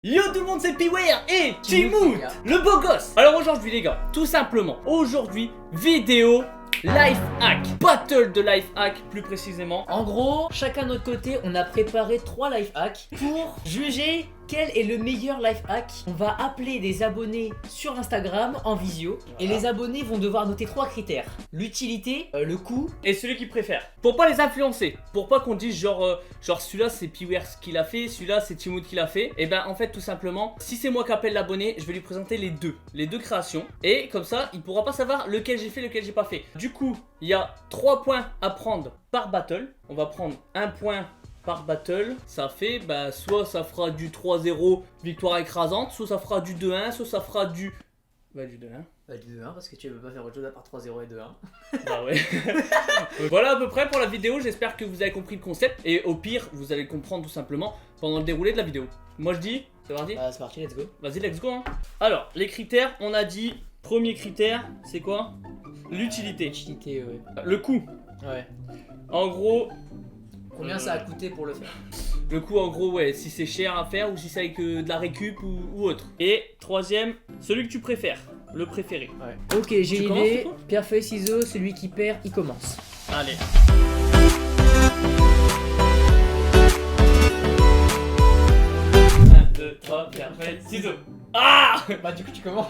Yo tout le monde, c'est Piware et Timout, le beau gosse. Alors aujourd'hui les gars, tout simplement, aujourd'hui, vidéo life hack, battle de life hack plus précisément. En gros, chacun de notre côté, on a préparé 3 life hacks pour juger quel est le meilleur life hack. On va appeler des abonnés sur Instagram en visio et les abonnés vont devoir noter 3 critères: l'utilité, le coût Et celui qui préfère. Pour pas les influencer, pour pas qu'on dise genre celui-là c'est Piware qui l'a fait, celui-là c'est Timout qui l'a fait. Et ben en fait tout simplement, si c'est moi qui appelle l'abonné, je vais lui présenter les deux créations. Et comme ça, il pourra pas savoir lequel j'ai fait, lequel j'ai pas fait. Du coup, il y a 3 points à prendre par battle. On va prendre un point par battle. Ça fait, bah, soit ça fera du 3-0 victoire écrasante, soit ça fera du 2-1, soit ça fera du... Bah du 2-1. Bah du 2-1 parce que tu veux pas faire autre chose à part 3-0 et 2-1. Bah ouais. Voilà à peu près pour la vidéo, j'espère que vous avez compris le concept. Et au pire, vous allez le comprendre tout simplement pendant le déroulé de la vidéo. Moi je dis, c'est parti. Bah c'est parti, let's go. Vas-y, let's go hein. Alors, les critères, on a dit, premier critère, c'est quoi? L'utilité. L'utilité, ouais. Le coût. Ouais. En gros... Combien ça a coûté pour le faire? Le coût en gros, ouais, si c'est cher à faire ou si c'est avec de la récup ou autre. Et troisième, celui que tu préfères, le préféré. Ouais. Ok, j'ai une idée. Pierre, feuille, ciseaux, celui qui perd, il commence. Allez. 1, 2, 3, pierre, feuille, ciseaux. Ah! Bah du coup tu commences.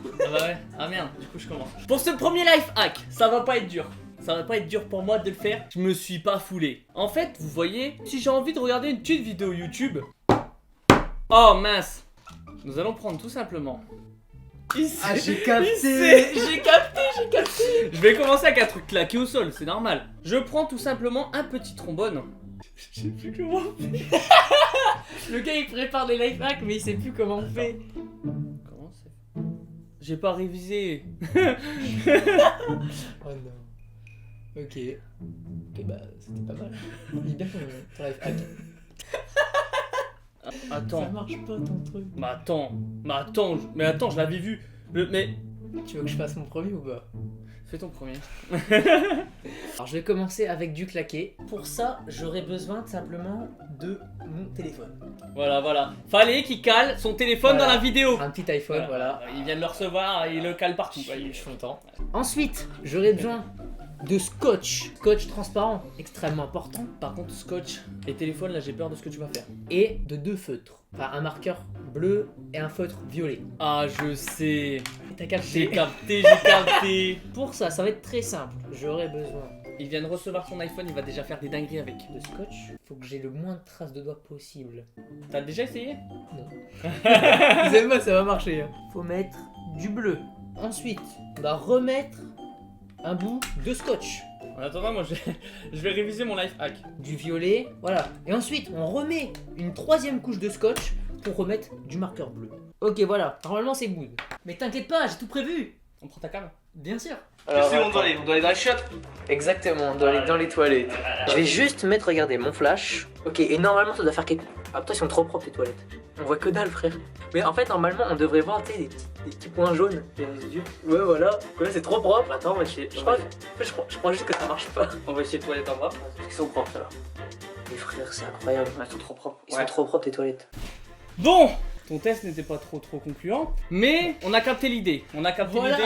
Ah bah ouais, ah merde, du coup je commence. Pour ce premier life hack, ça va pas être dur. Ça va pas être dur pour moi de le faire. Je me suis pas foulé. En fait, vous voyez, si j'ai envie de regarder une petite vidéo YouTube... Oh mince. Nous allons prendre tout simplement... Ah j'ai capté. J'ai capté. Je vais commencer avec un truc claqué au sol, c'est normal. Je prends tout simplement un petit trombone. Je sais plus comment on fait. Le gars il prépare des life hacks mais il sait plus comment on fait. Comment c'est? J'ai pas révisé. Oh non. Ok. Ok bah c'était pas mal. Il est bien ton life hack. Attends. Ça marche pas ton truc. Mais attends, je l'avais vu. Mais... Tu veux que je fasse mon premier ou pas? Fais ton premier. Alors je vais commencer avec du claqué. Pour ça, j'aurai besoin simplement de mon téléphone. Voilà. Fallait qu'il cale son téléphone dans la vidéo. Un petit iPhone, voilà. Il vient de le recevoir, il le cale partout. Je suis content. Ensuite, j'aurai besoin de scotch. Scotch transparent, extrêmement important. Par contre, scotch et téléphone, là j'ai peur de ce que tu vas faire. Et de 2 feutres. Enfin, un marqueur bleu et un feutre violet. Ah, je sais. T'as capté? J'ai capté. Pour ça, ça va être très simple. J'aurai besoin Il vient de recevoir son iPhone, il va déjà faire des dingueries avec. de scotch. Faut que j'ai le moins de traces de doigts possible. T'as déjà essayé? Non. Vous aimez pas, ça va marcher. Hein. Faut mettre du bleu. Ensuite, on va remettre un bout de scotch. En attendant, moi je vais réviser mon life hack. Du violet, voilà. Et ensuite, on remet une 3e couche de scotch pour remettre du marqueur bleu. Ok, voilà. Normalement, c'est good. Mais t'inquiète pas, j'ai tout prévu. On prend ta cam? Bien sûr. Alors, on doit aller dans les chiottes. Exactement, on doit aller dans les toilettes. Je vais juste mettre, regardez, mon flash. Ok, et normalement, ça doit faire quelque... Ah putain, ils sont trop propres les toilettes. On voit que dalle, frère. Mais en fait, normalement, on devrait voir, tu sais, des petits points jaunes dans les yeux. Ouais, voilà. Là, c'est trop propre. Attends, on va essayer. Je crois juste que ça marche pas. On va essayer de toilettes en bas. Ils sont propres, là. Les frères, c'est incroyable. Ils sont trop propres. Ils sont trop propres, tes toilettes. Bon, ton test n'était pas trop concluant, mais on a capté l'idée. Voilà.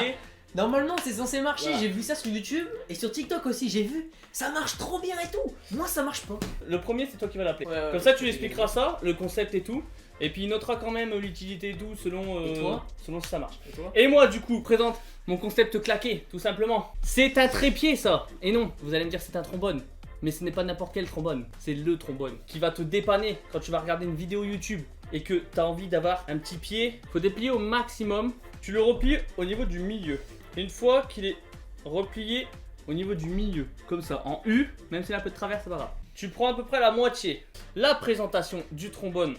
Normalement c'est censé marcher, Voilà. J'ai vu ça sur YouTube et sur TikTok aussi, j'ai vu. Ça marche trop bien et tout. Moi ça marche pas. Le premier, c'est toi qui vas l'appeler. Ouais, Comme ça, tu lui expliqueras ça, le concept et tout. Et puis il notera quand même l'utilité et tout selon, Et toi selon si ça marche. Et toi? Et moi, du coup, présente mon concept claqué, tout simplement. C'est un trépied, ça. Et non, vous allez me dire c'est un trombone. Mais ce n'est pas n'importe quel trombone, c'est le trombone qui va te dépanner quand tu vas regarder une vidéo YouTube et que tu as envie d'avoir un petit pied. Faut déplier au maximum. Tu le replies au niveau du milieu. Une fois qu'il est replié au niveau du milieu, comme ça, en U, même s'il y a un peu de travers, c'est pas grave. Tu prends à peu près la moitié. La présentation du trombone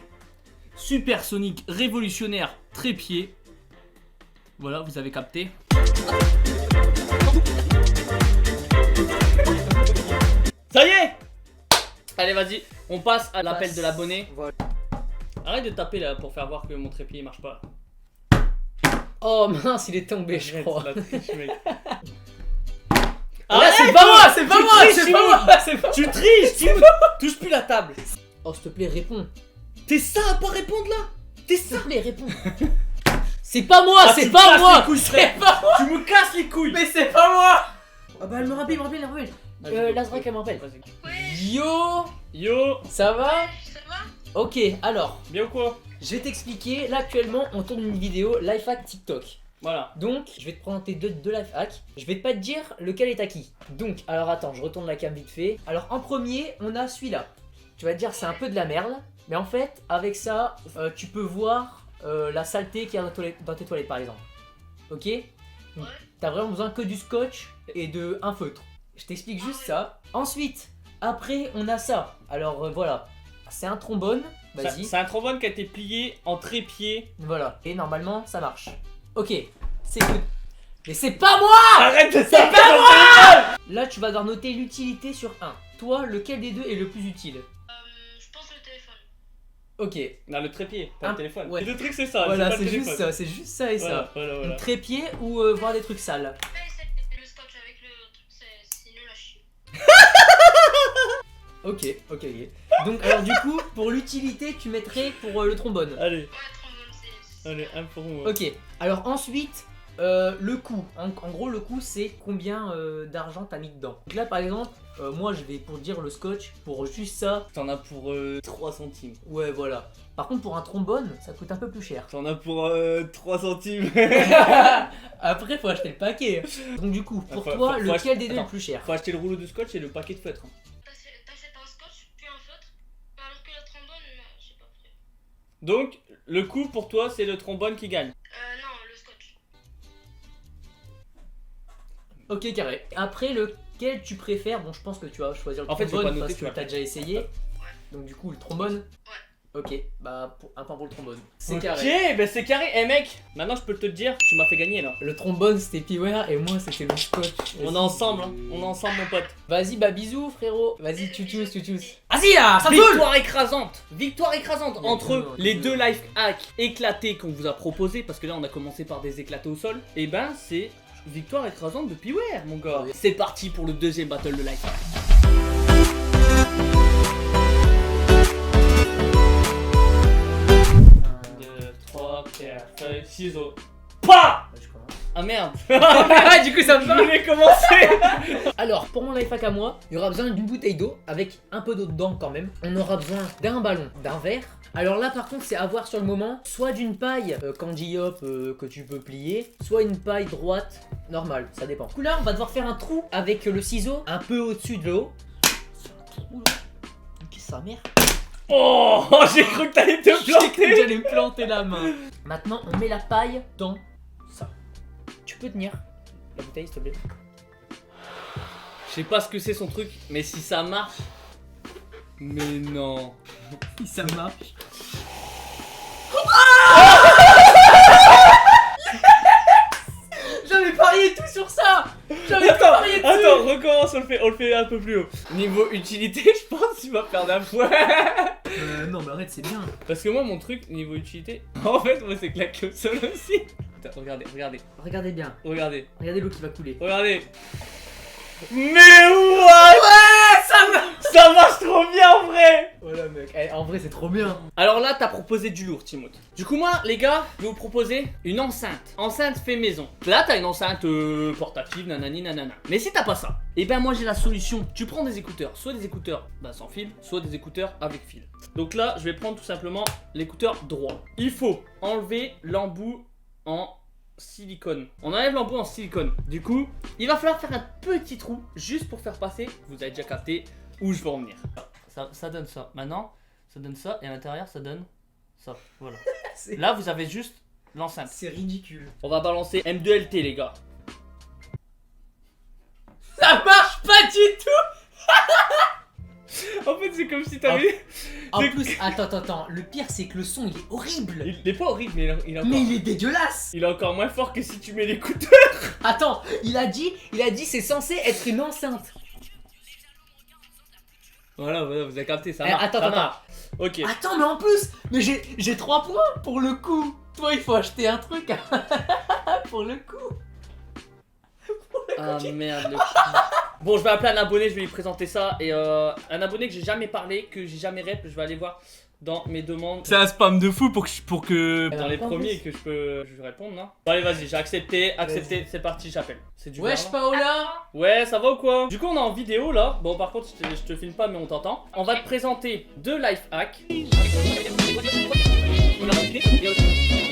supersonique, révolutionnaire, trépied. Voilà, vous avez capté. Ça y est! Allez, vas-y, on passe à l'appel de l'abonné. Voilà. Arrête de taper là pour faire voir que mon trépied il marche pas. Oh mince, il est tombé, je crois. Arrête, c'est la triche, mec. Ah, Arrête, c'est pas moi, c'est pas tu moi, triches, c'est Timout. pas moi, c'est pas Tu triches, Timout. Touche plus la table. Oh, s'il te plaît, réponds. T'es ça à pas répondre là? T'es S'il te plaît, réponds. C'est pas moi, Ah, c'est tu pas casses moi. les couilles, C'est frère. pas moi. Tu me casses les couilles. Mais c'est pas moi. Ah bah elle me rappelle, elle me rappelle. Vas-y, Lazrak, elle me rappelle. vas-y. Ouais, Yo, Yo, ça va? ça va? Ok, alors, bien ou quoi? je vais t'expliquer. Là actuellement, on tourne une vidéo Lifehack TikTok. Voilà. Donc, je vais te présenter deux lifehacks. Je vais pas te dire lequel est à qui. Donc, alors attends, je retourne la cam vite fait. Alors, en premier, on a celui-là. Tu vas te dire, c'est un peu de la merde. Mais en fait, avec ça, tu peux voir la saleté qu'il y a dans tes toilettes, par exemple. Ok? Donc, t'as vraiment besoin que du scotch et de un feutre. Je t'explique juste ça. Ensuite, après, on a ça. Alors, voilà. C'est un trombone. Vas-y. C'est un trombone qui a été plié en trépied. Voilà. Et normalement, ça marche. Ok, c'est good. Mais c'est pas moi! Arrête de C'est pas moi! Là, tu vas devoir noter l'utilité sur 1. Toi, lequel des deux est le plus utile? Je pense le téléphone. Ok. Non, le trépied, pas Un- le téléphone. ouais. Le truc, c'est ça. Voilà, pas le c'est juste téléphone. ça, c'est juste ça et ça. Voilà. Donc, trépied ou voir des trucs sales. Après, c'est le scotch avec le truc, c'est nul à chier. Ok. Donc, alors du coup, pour l'utilité, tu mettrais pour le trombone. Allez, Ouais, trombone, c'est. allez, un pour moi. Ok. Alors ensuite, le coût. En gros, le coût, c'est combien d'argent t'as mis dedans. Donc là, par exemple, moi, je vais pour dire le scotch, pour juste ça. T'en as pour 3 centimes. Ouais, voilà. Par contre, pour un trombone, ça coûte un peu plus cher. T'en as pour 3 centimes. Après, faut acheter le paquet. Donc, du coup, pour Faut- toi, faut lequel acheter- des deux est le attends. plus cher? Faut acheter le rouleau de scotch et le paquet de feutre. T'achètes un scotch, puis un feutre. Alors que le trombone, je sais pas après. Donc, le coût pour toi, c'est le trombone qui gagne. Non, le scotch. Ok, carré. Après, lequel tu préfères? Bon, je pense que tu vas choisir le En fait, je vais trombone pas noter, parce tu que vas t'as déjà essayé. Donc, du coup, le trombone. Ouais. Ok, bah, un point pour le trombone. C'est Ok, carré. ben c'est carré. Eh mec, maintenant je peux te dire, tu m'as fait gagner là. Le trombone, c'était Piware et moi, c'était le scotch. On est ensemble, hein. On est ensemble, mon pote. Vas-y, bah, bisous, frérot. Vas-y, tchou-tchous. Vas-y, là, ça me Victoire écrasante Il y a entre deux, les deux. deux life hacks éclatés qu'on vous a proposés, parce que là on a commencé par des éclatés au sol, et ben c'est victoire écrasante de Piware, mon gars. Oui. C'est parti pour le deuxième battle de life hack. 2, 3, 4, feuilles, ciseaux. PAH! Ah merde! Du coup, ça me Je voulais commencer! Alors, pour mon life hack à moi, il y aura besoin d'une bouteille d'eau avec un peu d'eau dedans quand même. On aura besoin d'un ballon, d'un verre. Alors là, par contre, c'est à voir sur le moment. Soit d'une paille Candy Hop que tu peux plier, soit une paille droite normale, ça dépend. Du coup, là, on va devoir faire un trou avec le ciseau un peu au-dessus de l'eau. Qu'est-ce que sa mère? Oh! J'ai cru que t'allais te J'ai cru que planter! j'allais me planter la main. Maintenant, on met la paille dans ça. Tu peux tenir la bouteille, s'il te plaît? Je sais pas ce que c'est son truc, mais si ça marche. Mais non. Si ça marche. J'avais parié tout sur ça. J'avais Attends, parié dessus. attends, recommence, on le fait un peu plus haut. Niveau utilité, je pense que tu vas perdre un point. Non mais arrête, c'est bien. Parce que moi, mon truc, niveau utilité, en fait, moi, c'est claqué au sol aussi. Attends, regardez. Regardez bien. Regardez l'eau qui va couler. Regardez. Mais what? Ça marche trop bien en vrai. Voilà mec. En vrai c'est trop bien. Alors là, t'as proposé du lourd, Timothée. Du coup, moi, les gars, je vais vous proposer une enceinte. Enceinte fait maison. Là, t'as une enceinte portative, nanani, nanana. Mais si t'as pas ça, et ben moi j'ai la solution. Tu prends des écouteurs, soit des écouteurs sans fil, soit des écouteurs avec fil. Donc là, je vais prendre tout simplement l'écouteur droit. Il faut enlever l'embout en silicone. On enlève l'embout en silicone. Du coup, il va falloir faire un petit trou juste pour faire passer. Vous avez déjà capté où je veux en venir. Ça donne ça. Maintenant, ça donne ça et à l'intérieur, ça donne ça. Voilà. Là, vous avez juste l'enceinte. C'est ridicule. On va balancer M2LT, les gars. Ça marche pas du tout. En fait, c'est comme si t'avais. En C'est- plus, attends. Le pire c'est que le son il est horrible. Il est pas horrible, mais il est encore. Mais il est dégueulasse. Il est encore moins fort que si tu mets l'écouteur. Attends, il a dit c'est censé être une enceinte. Voilà, vous avez capté, ça Eh, marche. attends, ça attends. marche. Ok. Attends, mais en plus, mais j'ai 3 points pour le coup. Toi, il faut acheter un truc pour le coup. Ah merde, le cul. Bon, je vais appeler un abonné, je vais lui présenter ça. Et un abonné que j'ai jamais parlé, que j'ai jamais rep, je vais aller voir dans mes demandes. C'est un spam de fou pour que dans les en premiers plus. que je réponde, non? Bon, allez, vas-y, j'ai accepté, c'est parti, j'appelle. C'est du Wesh, verre, Paola. ouais, ça va ou quoi? Du coup, on est en vidéo là. Bon, par contre, je te filme pas, mais on t'entend. On va te présenter deux life hacks.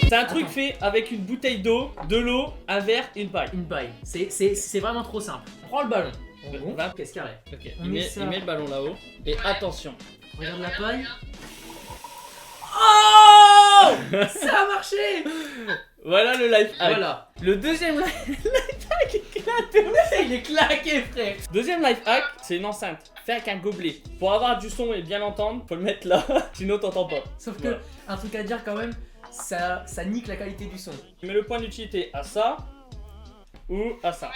C'est un truc fait avec une bouteille d'eau, de l'eau, un verre et une paille. Une paille. C'est vraiment trop simple. On prend le ballon. On gonfle. Va. Qu'est-ce carré. Ok, On il met met, ça. il met le ballon là-haut. Et attention. Regarde la paille. Oh ça a marché. Voilà le life hack. Voilà. Le deuxième life hack éclaté. Il est claqué, frère. Deuxième life hack, c'est une enceinte. Fait avec un gobelet. Pour avoir du son et bien l'entendre, faut le mettre là. Sinon, t'entends pas. Sauf que, Voilà. un truc à dire quand même, ça nique la qualité du son. Tu mets le point d'utilité à ça ou à ça. Ouais,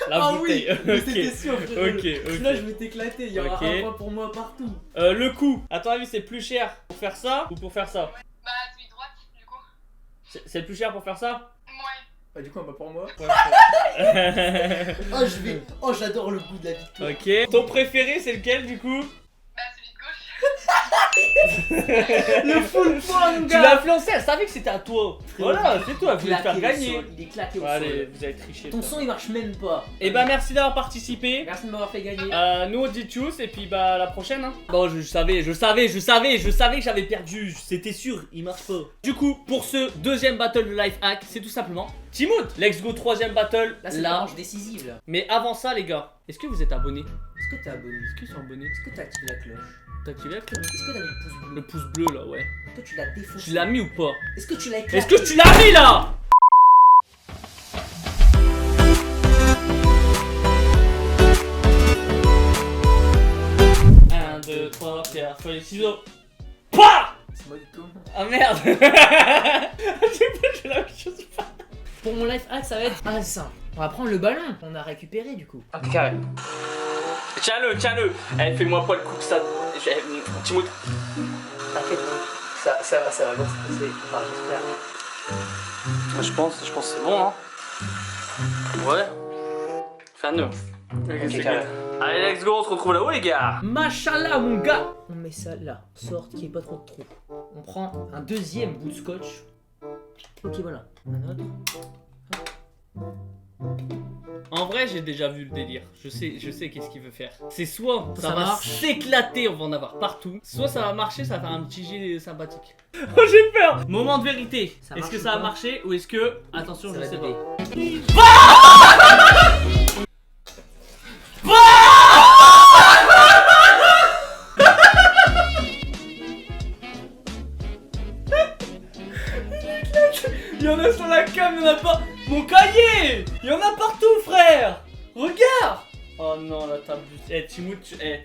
La Ah bouteille. oui, c'était sûr, frérot. Ok, ok. Là, je vais t'éclater. Il y aura Ok. un point pour moi partout. Le coût, à ton avis, c'est plus cher pour faire ça ou pour faire ça? Bah, celui de droite, du coup. C'est plus cher pour faire ça? Ouais. Bah, du coup, un point pour moi. Ouais. Oh, oh, j'adore le goût de la victoire. Ok. Ton préféré, c'est lequel du coup? Bah, celui de gauche. Le full point, mon Tu l'as gars. influencé, elle savait que c'était à toi. Voilà, c'est toi, vous voulez te faire Claqué au gagner. sol, il est claqué au Allez, sol. vous avez triché. Ton ça. son, il marche même pas. Et bah, merci d'avoir participé. Merci de m'avoir fait gagner. Nous on dit tchuss et puis bah à la prochaine hein. Bon je savais que j'avais perdu, c'était sûr, il marche pas. Du coup pour ce deuxième battle de life hack, c'est tout simplement Timout. Let's go troisième battle Là, c'est la là. manche décisive, là. Mais avant ça les gars, est-ce que vous êtes abonnés? Est-ce que t'es abonné? Est-ce qu'ils sont abonnés? Est-ce que t'as activé la cloche? T'as activé la cloche? Est-ce que t'as mis le pouce bleu? Le pouce bleu là ouais. Est-ce que tu l'as défoncé? Tu l'as mis ou pas? Est-ce que tu l'as éclaté? Est-ce que tu l'as mis là? Un, deux, trois, pierre, feuille, ciseaux. Pouah! C'est moi du tout. Ah merde. Je sais pas, j'ai la même chose. Pour mon life hack, ça va être assez simple. On va prendre le ballon qu'on a récupéré du coup. Ok, carré. Tiens-le. Eh, fais-moi pas le coup que ça. Timout. T'inquiète. Ça va bien se passer. Enfin, j'espère. Je pense que c'est bon, hein. Ouais. Fais un nœud. Ok, carré. Allez, let's go, on se retrouve là-haut, les gars. Machallah, mon gars. On met ça là, sorte qu'il n'y ait pas trop de trous. On prend un deuxième bout de scotch. Ok, voilà. Un autre. En vrai, j'ai déjà vu le délire. Je sais qu'est-ce qu'il veut faire. C'est soit ça Ça va marche. s'éclater, on va en avoir partout. Soit ça va marcher, ça va faire un petit jet sympathique. Oh, j'ai peur. Moment de vérité. Ça Est-ce marche que ou ça va pas marcher ou est-ce que attention, Ça je va sais péter. pas. Il y en a sur la cam, il y en a pas. Mon cahier. Il y en a partout, frère. Regarde. Oh non, là t'abuses. Eh, Timout,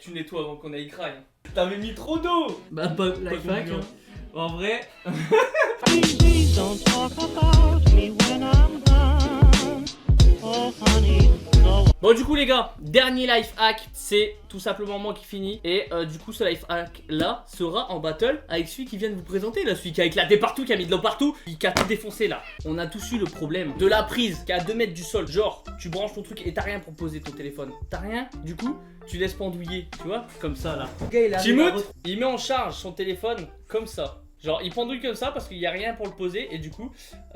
tu nettoies avant qu'on aille cry. T'avais mis trop d'eau. Bah, life hack. mignon. En vrai. Please don't talk about me when I'm gone. Oh, honey, no. Bon, du coup, les gars, dernier life hack, c'est tout simplement moi qui finis. Et du coup, ce life hack là sera en battle avec celui qui vient de vous présenter, là, celui qui a éclaté partout, qui a mis de l'eau partout, qui a tout défoncé là. On a tous eu le problème de la prise qui est à 2 mètres du sol. Genre, tu branches ton truc et t'as rien pour poser ton téléphone. T'as rien, du coup, tu laisses pendouiller, tu vois, comme ça là. Le gars, il arrive à Timout, il met en charge son téléphone comme ça. Genre il pendouille comme ça parce qu'il n'y a rien pour le poser et du coup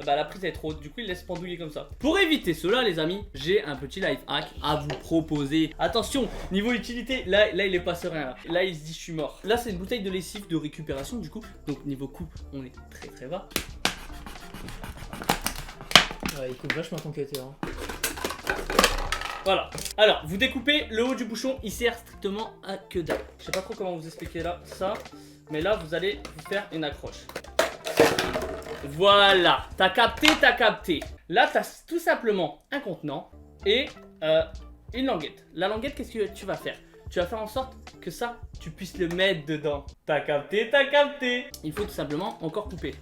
bah, la prise est trop haute, du coup il laisse pendouiller comme ça. Pour éviter cela les amis, j'ai un petit life hack à vous proposer. Attention, niveau utilité, là il est pas serein là il se dit je suis mort. Là c'est une bouteille de lessive de récupération du coup, donc niveau coût on est très très bas. Ouais, il coupe vachement ton cutter. Hein. Voilà, alors vous découpez le haut du bouchon, il sert strictement à que dalle. Je sais pas trop comment vous expliquer là ça, mais là vous allez vous faire une accroche. Voilà, t'as capté. Là t'as tout simplement un contenant et une languette. La languette, qu'est-ce que tu vas faire? Tu vas faire en sorte que ça, tu puisses le mettre dedans. T'as capté. Il faut tout simplement encore couper.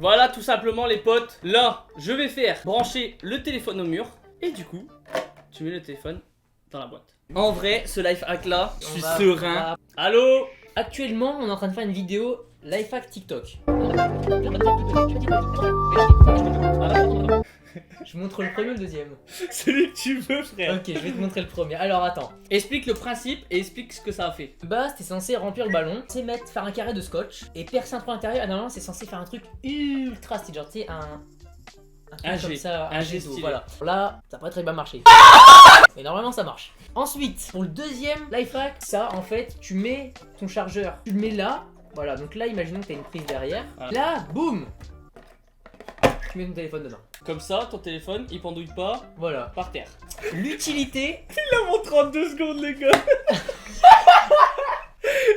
Voilà tout simplement les potes. Là, je vais faire brancher le téléphone au mur. Et du coup, tu mets le téléphone dans la boîte. En vrai, ce life hack là, je suis serein. Allô? Actuellement, on est en train de faire une vidéo life hack TikTok. Je montre le premier ou le deuxième? Celui que tu veux, frère. Ok, je vais te montrer le premier. Alors attends. Explique le principe et explique ce que ça a fait. De base, t'es censé remplir le ballon, c'est faire un carré de scotch et percer un trou à l'intérieur. Et normalement, c'est censé faire un truc ultra stylé, genre tu sais, un truc Un comme G, ça, un G d'eau, stylé. voilà. Là, ça pourrait très bien marcher. Mais normalement, ça marche. Ensuite, pour le deuxième life hack, ça en fait, tu mets ton chargeur, tu le mets là. Voilà, donc là, imaginons que t'as une prise derrière. Voilà. Là, boum, tu mets ton téléphone dedans. Comme ça, ton téléphone, il pendouille pas Voilà. par terre. L'utilité, Il a mon 32 secondes, les gars.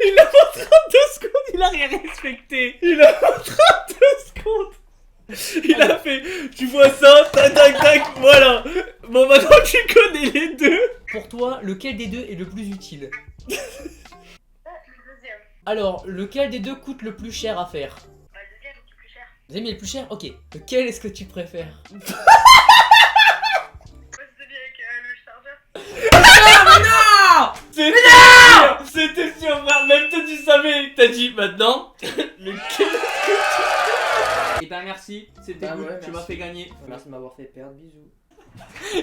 Il a mon 32 secondes, il a rien respecté. Il a mon 32 secondes. Il a fait, tu vois ça, tac tac tac, voilà. Bon, maintenant tu connais les deux. pour toi, lequel des deux est le plus utile? Le deuxième. Alors, lequel des deux coûte le plus cher à faire? Bah, le deuxième, c'est plus cher. Vous aimez le plus cher? Ok. Lequel est-ce que tu préfères? Moi, c'est celui avec le chargeur. C'était sûr, frère. Même toi tu savais. T'as dit maintenant. Lequel? Et ben merci, c'était Bah cool, ouais, tu m'as merci. fait gagner. Merci de m'avoir fait perdre, bisous.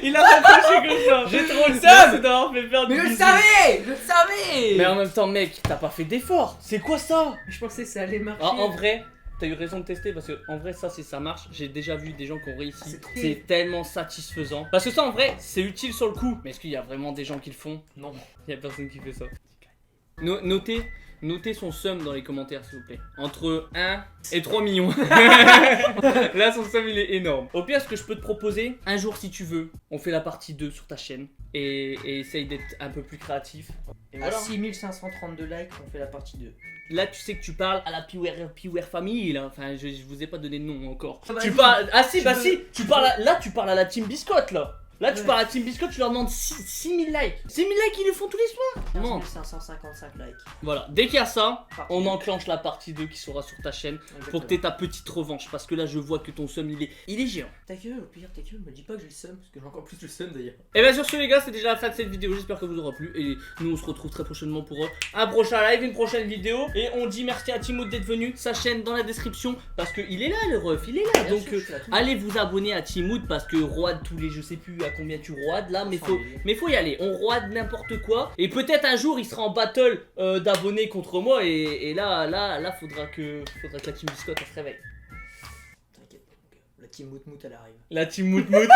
Il a raccroché comme ça. J'ai trop le seum. Merci d'avoir fait perdre. Mais je le bisous. savais! Je le savais! Mais en même temps, mec, t'as pas fait d'effort. C'est quoi ça? Je pensais que ça allait marcher. En vrai, t'as eu raison de tester parce que en vrai, ça, si ça marche, j'ai déjà vu des gens qui ont réussi. C'est trop- C'est tellement satisfaisant. Parce que ça, en vrai, c'est utile sur le coup. Mais est-ce qu'il y a vraiment des gens qui le font? Non. Il y a personne qui fait ça. Notez son sum dans les commentaires, s'il vous plaît. Entre 1 et 3 millions. Là, son sum, il est énorme. Au pire, ce que je peux te proposer, un jour, si tu veux, on fait la partie 2 sur ta chaîne. Et essaye d'être un peu plus créatif. Et À voilà. 6532 likes, on fait la partie 2. Là, tu sais que tu parles à la Piwer famille, là. Enfin, je vous ai pas donné de nom encore. Ah bah Tu si. parles. Ah si, Tu bah veux- si. Tu parles. Là, tu parles à la team Biscotte, là. Là, tu Ouais. parles à Team Biscotte, tu leur demandes 6000 likes. 6000 likes, ils le font tous les soirs. Non. 555 likes. Voilà, dès qu'il y a ça, Parfait. on enclenche la partie 2 qui sera sur ta chaîne pour que t'aies ta petite revanche. Parce que là, je vois que ton seum, il est géant. Ta gueule, au pire, ta gueule, me dis pas que j'ai le seum, parce que j'ai encore plus le seum d'ailleurs. Et bien sur ce, les gars, c'est déjà la fin de cette vidéo. J'espère que vous aura plu. Et nous, on se retrouve très prochainement pour un prochain live, une prochaine vidéo. Et on dit merci à Timothée d'être venu. Sa chaîne dans la description. Parce qu'il est là, le ref, il est là. Bien Donc, sûr, je suis là tout le allez vous abonner à Timothée parce que roide tous les, je sais plus à combien tu roides là, mais faut y aller. On roide n'importe quoi. Et peut-être un jour il sera en battle d'abonnés contre moi. Et là, faudra que la team Biscotte elle se réveille. T'inquiète, la team Moutmout elle arrive. La team Moutmout.